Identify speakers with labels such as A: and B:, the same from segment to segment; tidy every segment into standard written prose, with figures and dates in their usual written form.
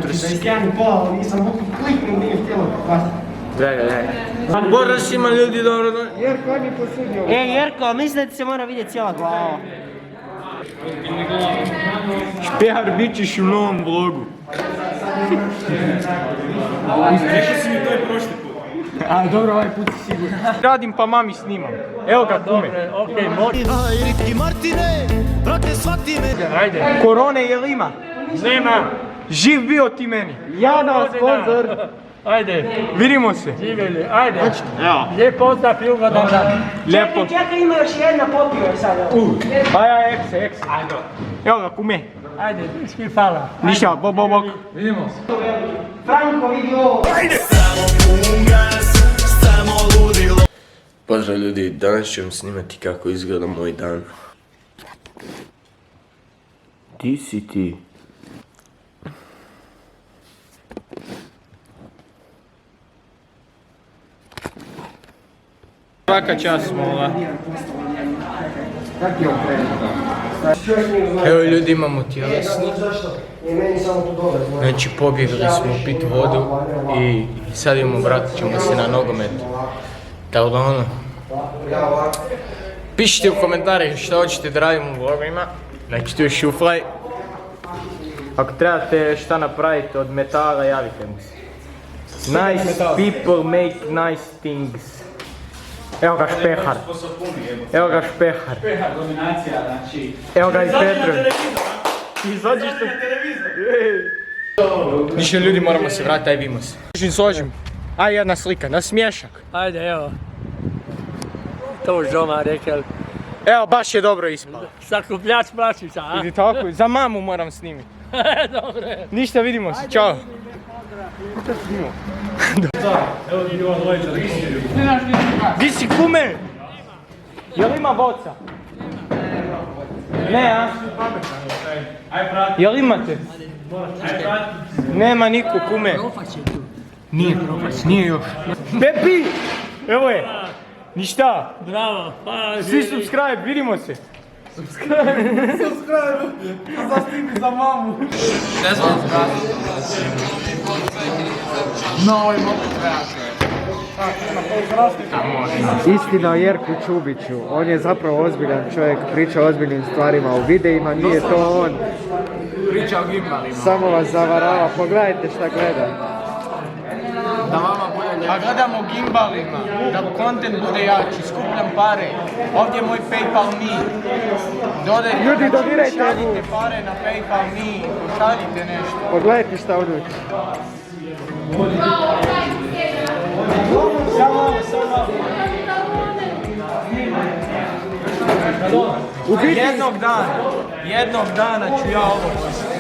A: Cristiano pola, nisam mogu kliknuti, nije htjelo popasti.
B: Gledaj. Boraš ima ljudi dobro.
A: Jerko, aj mi posudio.
C: Jerko, mislim da ti se mora vidjeti cijela glava.
B: Špehar, bit ćeš u novom vlogu.
D: Rekao si mi to je prošli put.
B: A dobro, ovaj put si sigurno. Radim pa mami snimam. Evo ga kume.
D: Okej, može.
E: Ricky Martine, brate shvati me.
B: Ajde. Korone jel ima?
D: Nema.
B: Živ bio ti meni.
A: Ja da vas sponzor.
D: Ajde,
B: Vidimo se.
D: živjeli, ajde.
B: Evo.
D: Lijep pozdrav i ugodan dan.
B: Lijepo.
C: Čekaj, ima još jedna, popio je sada.
B: Pa ja ekse. Ajde. Evo ga kume.
D: Ajde, svi hvala.
B: Ništa, bok.
D: Vidimo se.
C: Franko, vidi ovo.
B: Pozdrav ljudi, danas ću vam snimati kako izgleda moj dan. Di si ti? Svaka čast mola. Evo ljudi, imamo tjelesni. Znači pobjegli smo pit vodu i sad imamo, vratit ćemo se na nogomet. Tako da ono, pišite u komentare što hoćete da radimo u vlogovima. Znači tu je šuflaj. Ako trebate šta napraviti od metala, javite mu se. Nice people make nice things. Evo ga Špehar.
D: Špehar, dominacija, znači...
B: Evo ga i Petrov. Izađiš tu. Ništa ljudi, moramo se vratiti, aj vidimo se. Složim. Aj jedna slika, na smješak.
D: Ajde, evo. To žoma rekel.
B: Evo, baš je dobro ispalo.
D: Sakupljač plaćica, a?
B: Ili tako, za mamu moram snimiti.
D: Dobro je.
B: Ništa, vidimo se, čao.
D: Evo vidi ova dvojica.
B: Di si kume? Jel ima boca? Ne, a?
D: Aj prati.
B: Jel imate?
D: Aj prati.
B: Nema niko kume. Nije još. Pepi! Evo je. Ništa.
D: Bravo. Pa,
B: Svi subscribe, vidimo se.
A: Subscribe. Zastimi za mamu.
B: Ne znam.
A: No, i mogu Istina o Jerku Čubiću, on je zapravo ozbiljan čovjek, priča o ozbiljnim stvarima u videima, nije to on.
B: Priča o gimbalima.
A: Samo vas zavarava, pogledajte šta gleda.
B: Da vama bude lijepo. A gledamo gimbalima, da kontent bude jači, skupljam pare. Ovdje je moj PayPal me.
A: Ljudi, donirajte mu.
B: Šaljite pare na PayPal me, pošaljite nešto.
A: Pogledajte šta unutra.
B: Jednog dana ću ja ovo voziti.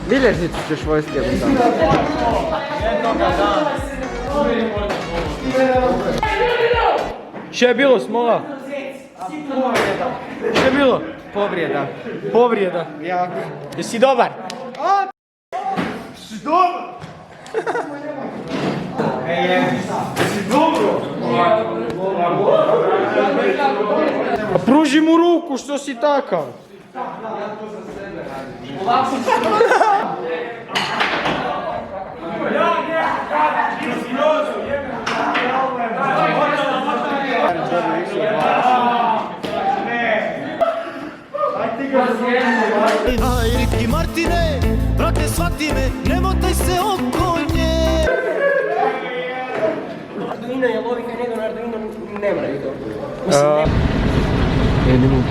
A: Bilježnicu ćeš vojski jednog dana.
B: Jednoga dana. Šta je bilo, Smola? Šta je bilo? Povrijeda.
A: Jako.
B: Jesi dobar? Si dobar? Si dobro? A pruži mu ruku, što si takav?
E: Aj, Ricky Martine, brate shvati me, ne motaj se oko nje.
C: Arduino je lovika i njega na Arduino ne moraju to.
A: Ne mogu